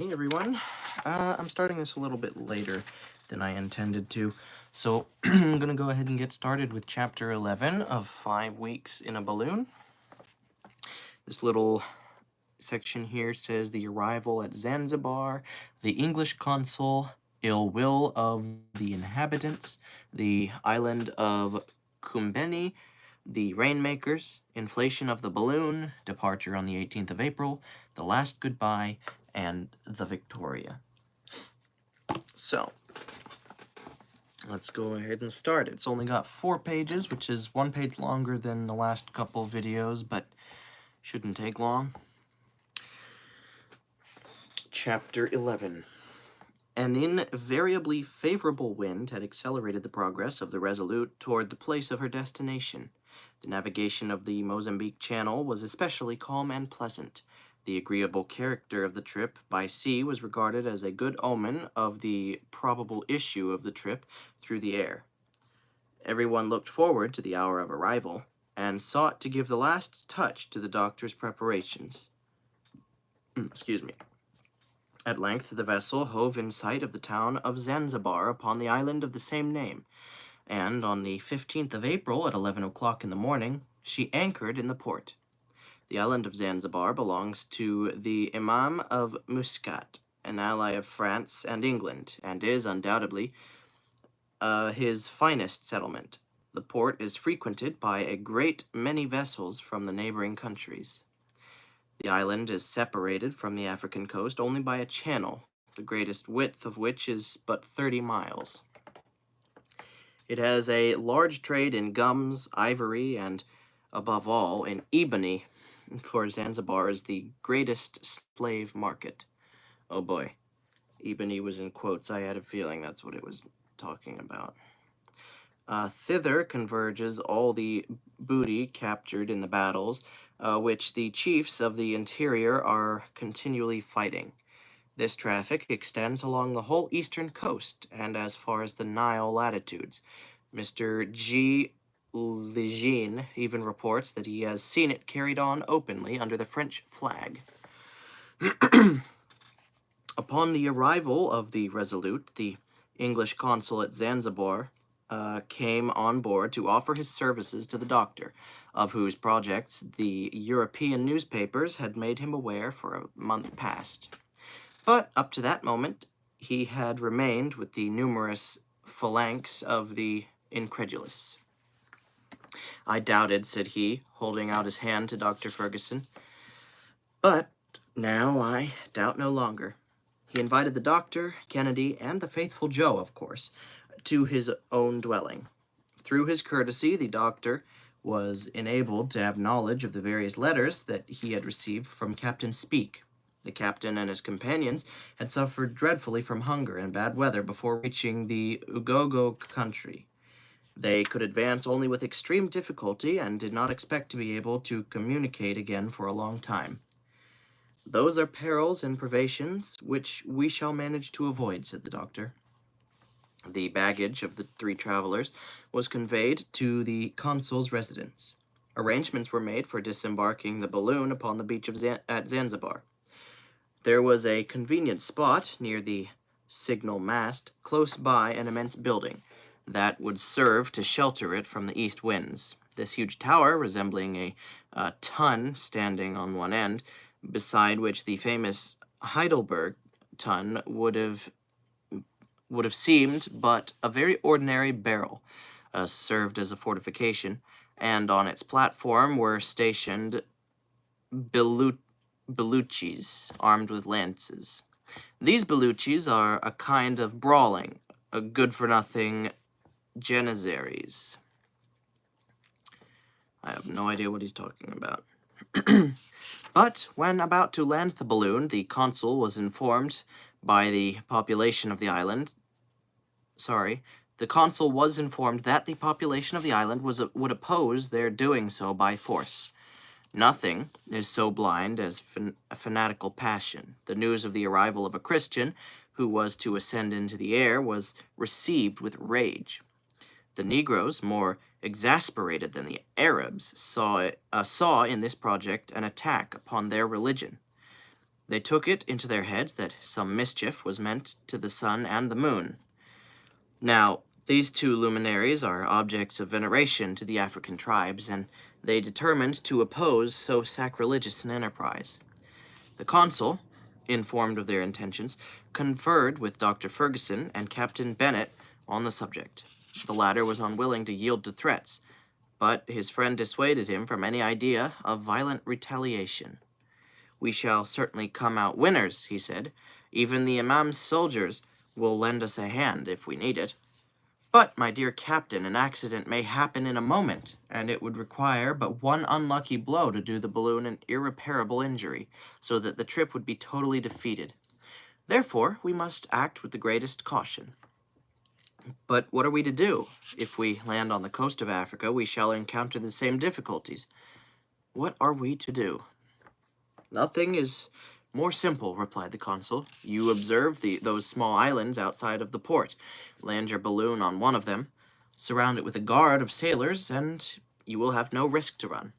Hey everyone, I'm starting this a little bit later than I intended to, so I'm gonna go ahead and get started with chapter 11 of 5 Weeks in a Balloon. This little section here says the arrival at Zanzibar, the English consul, ill will of the inhabitants, the island of Kumbeni, the rainmakers, inflation of the balloon, departure on the 18th of April, the last goodbye, and the Victoria. So, let's go ahead and start. It's only got 4 pages, which is 1 page longer than the last couple videos, but shouldn't take long. Chapter 11. An invariably favorable wind had accelerated the progress of the Resolute toward the place of her destination. The navigation of the Mozambique Channel was especially calm and pleasant. The agreeable character of the trip by sea was regarded as a good omen of the probable issue of the trip through the air. Everyone looked forward to the hour of arrival, and sought to give the last touch to the doctor's preparations. Excuse me. At length the vessel hove in sight of the town of Zanzibar upon the island of the same name, and on the 15th of April at 11 o'clock in the morning, she anchored in the port. The island of Zanzibar belongs to the Imam of Muscat, an ally of France and England, and is undoubtedly his finest settlement. The port is frequented by a great many vessels from the neighboring countries. The island is separated from the African coast only by a channel, the greatest width of which is but 30 miles. It has a large trade in gums, ivory, and, above all, in ebony, for Zanzibar is the greatest slave market. Oh boy, ebony was in quotes. I had a feeling that's what it was talking about. Thither converges all the booty captured in the battles, which the chiefs of the interior are continually fighting. This traffic extends along the whole eastern coast and as far as the Nile latitudes. Mr. G. Lejeune even reports that he has seen it carried on openly under the French flag. Upon the arrival of the Resolute, the English consul at Zanzibar came on board to offer his services to the doctor, of whose projects the European newspapers had made him aware for a month past. But up to that moment, he had remained with the numerous phalanx of the incredulous. I doubted, said he, holding out his hand to Dr. Ferguson. But now I doubt no longer. He invited the doctor, Kennedy, and the faithful Joe, of course, to his own dwelling. Through his courtesy, the doctor was enabled to have knowledge of the various letters that he had received from Captain Speke. The captain and his companions had suffered dreadfully from hunger and bad weather before reaching the Ugogo country. They could advance only with extreme difficulty and did not expect to be able to communicate again for a long time. Those are perils and privations which we shall manage to avoid, said the doctor. The baggage of the 3 travelers was conveyed to the consul's residence. Arrangements were made for disembarking the balloon upon the beach of at Zanzibar. There was a convenient spot near the signal mast, close by an immense building, that would serve to shelter it from the east winds. This huge tower, resembling a tun standing on one end, beside which the famous Heidelberg tun would have seemed but a very ordinary barrel, served as a fortification, and on its platform were stationed Beluchis, armed with lances. These Beluchis are a kind of brawling, a good-for-nothing Janissaries. I have no idea what he's talking about. But when about to land the balloon, the consul was informed by the population of the island. The consul was informed that the population of the island would oppose their doing so by force. Nothing is so blind as a fanatical passion. The news of the arrival of a Christian who was to ascend into the air was received with rage. The Negroes, more exasperated than the Arabs, saw in this project an attack upon their religion. They took it into their heads that some mischief was meant to the sun and the moon. Now, these two luminaries are objects of veneration to the African tribes, and they determined to oppose so sacrilegious an enterprise. The consul, informed of their intentions, conferred with Dr. Ferguson and Captain Bennet on the subject. The latter was unwilling to yield to threats, but his friend dissuaded him from any idea of violent retaliation. "We shall certainly come out winners," he said. "Even the Imam's soldiers will lend us a hand if we need it. But, my dear captain, an accident may happen in a moment, and it would require but one unlucky blow to do the balloon an irreparable injury, so that the trip would be totally defeated. Therefore, we must act with the greatest caution." "But what are we to do? If we land on the coast of Africa, we shall encounter the same difficulties. What are we to do?" "Nothing is more simple," replied the consul. "You observe those small islands outside of the port. Land your balloon on one of them, surround it with a guard of sailors, and you will have no risk to run."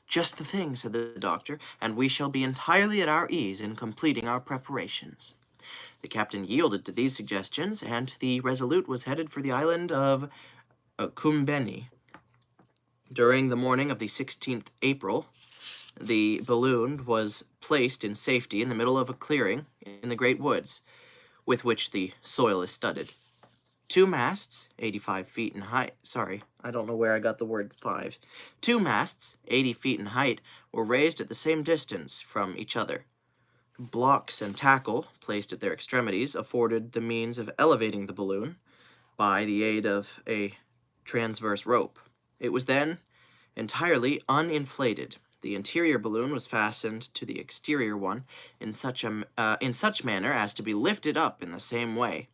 "Just the thing," said the doctor, "and we shall be entirely at our ease in completing our preparations." The captain yielded to these suggestions, and the Resolute was headed for the island of Kumbeni. During the morning of the 16th April, the balloon was placed in safety in the middle of a clearing in the great woods, with which the soil is studded. Two masts, 85 feet in height, I don't know where I got the word 5. Two masts, 80 feet in height, were raised at the same distance from each other. Blocks and tackle, placed at their extremities, afforded the means of elevating the balloon by the aid of a transverse rope. It was then entirely uninflated. The interior balloon was fastened to the exterior one in such manner as to be lifted up in the same way.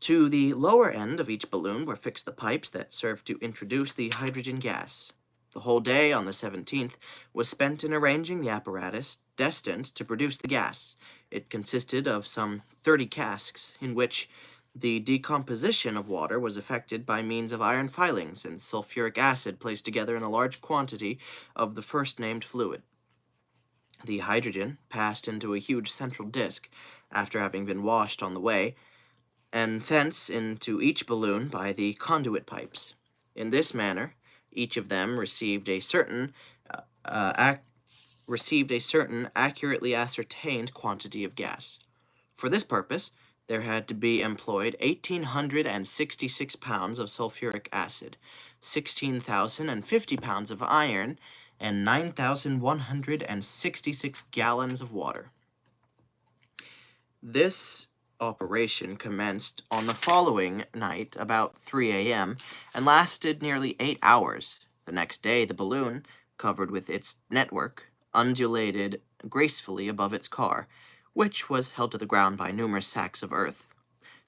To the lower end of each balloon were fixed the pipes that served to introduce the hydrogen gas. The whole day on the 17th was spent in arranging the apparatus destined to produce the gas. It consisted of some 30 casks, in which the decomposition of water was effected by means of iron filings and sulfuric acid placed together in a large quantity of the first-named fluid. The hydrogen passed into a huge central disk, after having been washed on the way, and thence into each balloon by the conduit pipes. In this manner, each of them received a certain accurately ascertained quantity of gas. For this purpose, there had to be employed 1,866 pounds of sulfuric acid, 16,050 pounds of iron, and 9,166 gallons of water. This operation commenced on the following night about 3 a.m. and lasted nearly 8 hours. The next day, the balloon, covered with its network, undulated gracefully above its car, which was held to the ground by numerous sacks of earth.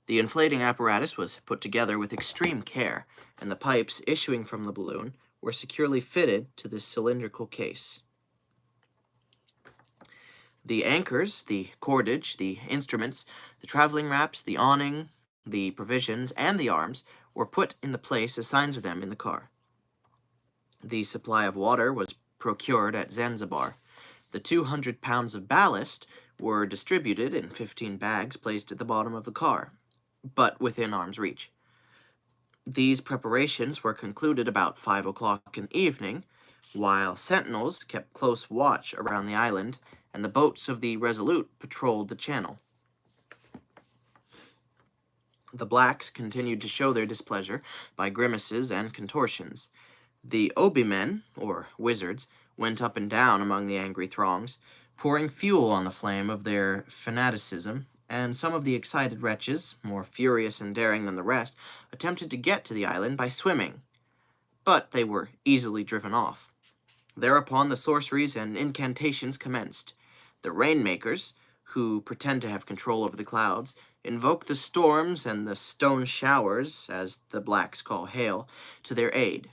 The inflating apparatus was put together with extreme care, and the pipes issuing from the balloon were securely fitted to the cylindrical case. The anchors, the cordage, the instruments, the traveling wraps, the awning, the provisions, and the arms were put in the place assigned to them in the car. The supply of water was procured at Zanzibar. The 200 pounds of ballast were distributed in 15 bags placed at the bottom of the car, but within arm's reach. These preparations were concluded about 5 o'clock in the evening, while sentinels kept close watch around the island, and the boats of the Resolute patrolled the channel. The blacks continued to show their displeasure by grimaces and contortions. The obi-men, or wizards, went up and down among the angry throngs, pouring fuel on the flame of their fanaticism, and some of the excited wretches, more furious and daring than the rest, attempted to get to the island by swimming, but they were easily driven off. Thereupon the sorceries and incantations commenced. The rainmakers, who pretend to have control over the clouds, invoke the storms and the stone showers, as the blacks call hail, to their aid.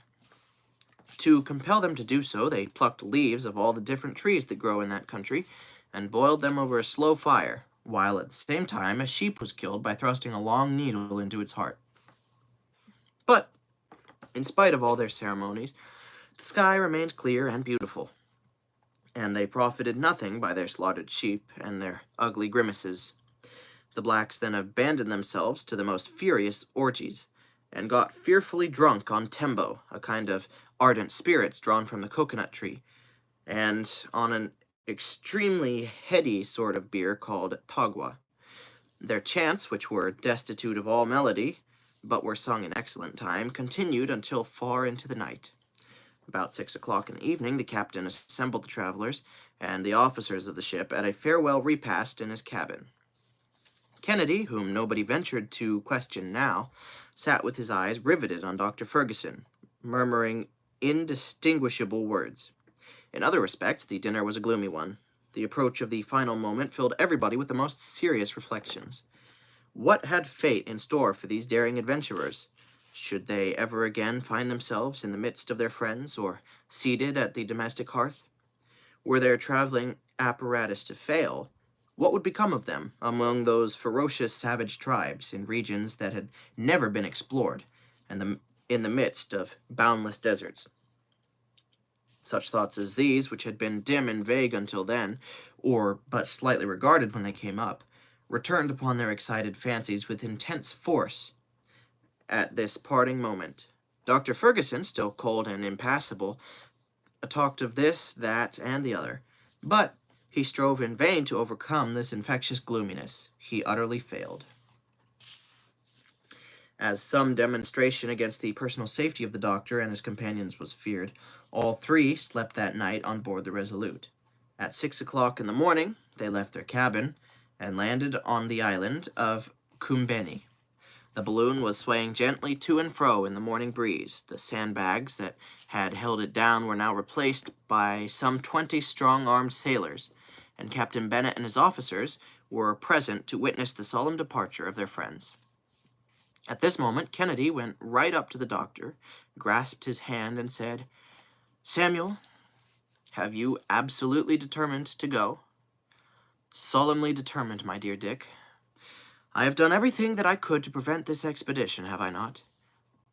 To compel them to do so, they plucked leaves of all the different trees that grow in that country, and boiled them over a slow fire, while at the same time a sheep was killed by thrusting a long needle into its heart. But, in spite of all their ceremonies, the sky remained clear and beautiful. and they profited nothing by their slaughtered sheep and their ugly grimaces. The blacks then abandoned themselves to the most furious orgies, and got fearfully drunk on tembo, a kind of ardent spirits drawn from the coconut tree, and on an extremely heady sort of beer called tagua. Their chants, which were destitute of all melody, but were sung in excellent time, continued until far into the night. About 6 o'clock in the evening, the captain assembled the travelers and the officers of the ship at a farewell repast in his cabin. Kennedy, whom nobody ventured to question now, sat with his eyes riveted on Dr. Ferguson, murmuring indistinguishable words. In other respects, the dinner was a gloomy one. The approach of the final moment filled everybody with the most serious reflections. What had fate in store for these daring adventurers? Should they ever again find themselves in the midst of their friends, or seated at the domestic hearth? Were their traveling apparatus to fail, what would become of them among those ferocious savage tribes in regions that had never been explored, and in the midst of boundless deserts? Such thoughts as these, which had been dim and vague until then, or but slightly regarded when they came up, returned upon their excited fancies with intense force at this parting moment. Dr. Ferguson, still cold and impassible, talked of this, that, and the other, but he strove in vain to overcome this infectious gloominess. He utterly failed. As some demonstration against the personal safety of the doctor and his companions was feared, all three slept that night on board the Resolute. At 6 o'clock in the morning, they left their cabin and landed on the island of Kumbeni. The balloon was swaying gently to and fro in the morning breeze. The sandbags that had held it down were now replaced by some 20 strong-armed sailors, and Captain Bennet and his officers were present to witness the solemn departure of their friends. At this moment, Kennedy went right up to the doctor, grasped his hand, and said, "Samuel, have you absolutely determined to go?" "Solemnly determined, my dear Dick. I have done everything that I could to prevent this expedition, have I not?"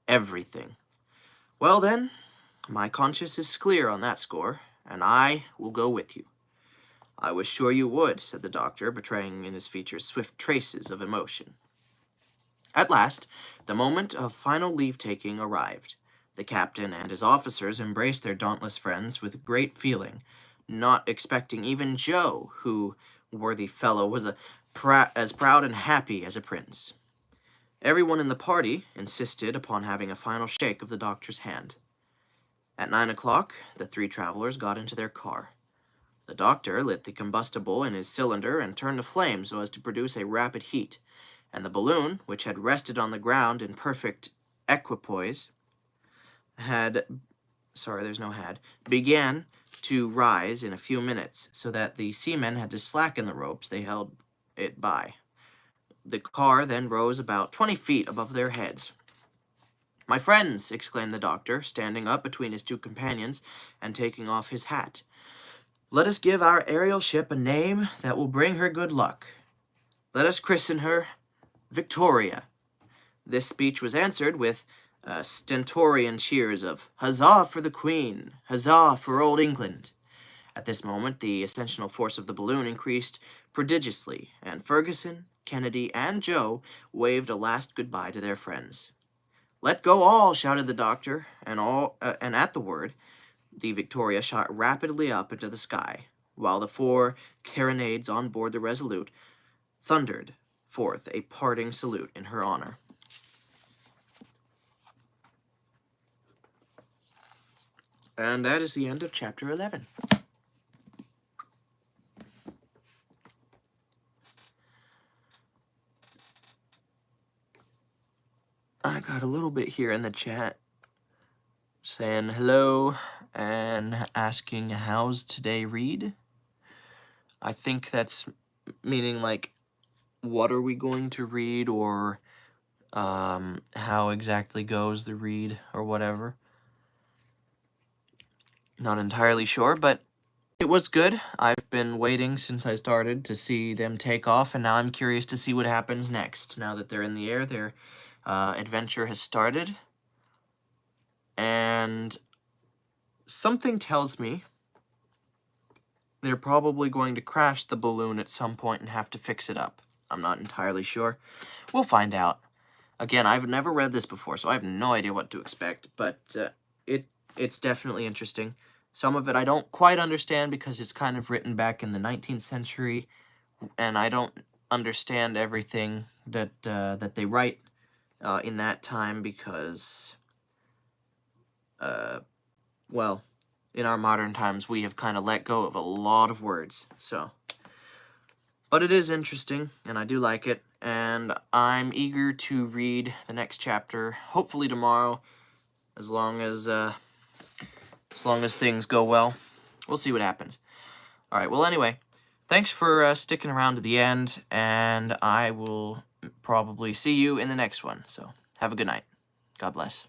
"Everything." "Well, then, my conscience is clear on that score, and I will go with you." "I was sure you would," said the doctor, betraying in his features swift traces of emotion. At last, the moment of final leave-taking arrived. The captain and his officers embraced their dauntless friends with great feeling, not expecting even Joe, who, worthy fellow, was as proud and happy as a prince. Everyone in the party insisted upon having a final shake of the doctor's hand. At 9 o'clock, the three travelers got into their car. The doctor lit the combustible in his cylinder and turned the flame so as to produce a rapid heat, and the balloon, which had rested on the ground in perfect equipoise, began to rise in a few minutes, so that the seamen had to slacken the ropes they held it by. The car then rose about 20 feet above their heads. "My friends," exclaimed the doctor, standing up between his two companions and taking off his hat, "let us give our aerial ship a name that will bring her good luck. Let us christen her Victoria." This speech was answered with stentorian cheers of "Huzzah for the Queen! Huzzah for old England!" At this moment, the ascensional force of the balloon increased prodigiously, and Ferguson, Kennedy, and Joe waved a last goodbye to their friends. "Let go all!" shouted the doctor, and at the word, the Victoria shot rapidly up into the sky, while the 4 carronades on board the Resolute thundered forth a parting salute in her honor. And that is the end of chapter 11. I got a little bit here in the chat saying hello and asking how's today read. I think that's meaning like what are we going to read, or how exactly goes the read or whatever. Not entirely sure, but it was good. I've been waiting since I started to see them take off, and now I'm curious to see what happens next. Now that they're in the air, their adventure has started, and something tells me they're probably going to crash the balloon at some point and have to fix it up. I'm not entirely sure. We'll find out. Again, I've never read this before, so I have no idea what to expect, but it's definitely interesting. Some of it I don't quite understand because it's kind of written back in the 19th century, and I don't understand everything that they write in that time because, well, in our modern times, we have kind of let go of a lot of words, so. But it is interesting, and I do like it, and I'm eager to read the next chapter, hopefully tomorrow, as long as things go well. We'll see what happens. Alright, well anyway, thanks for sticking around to the end, and I will probably see you in the next one, so have a good night. God bless.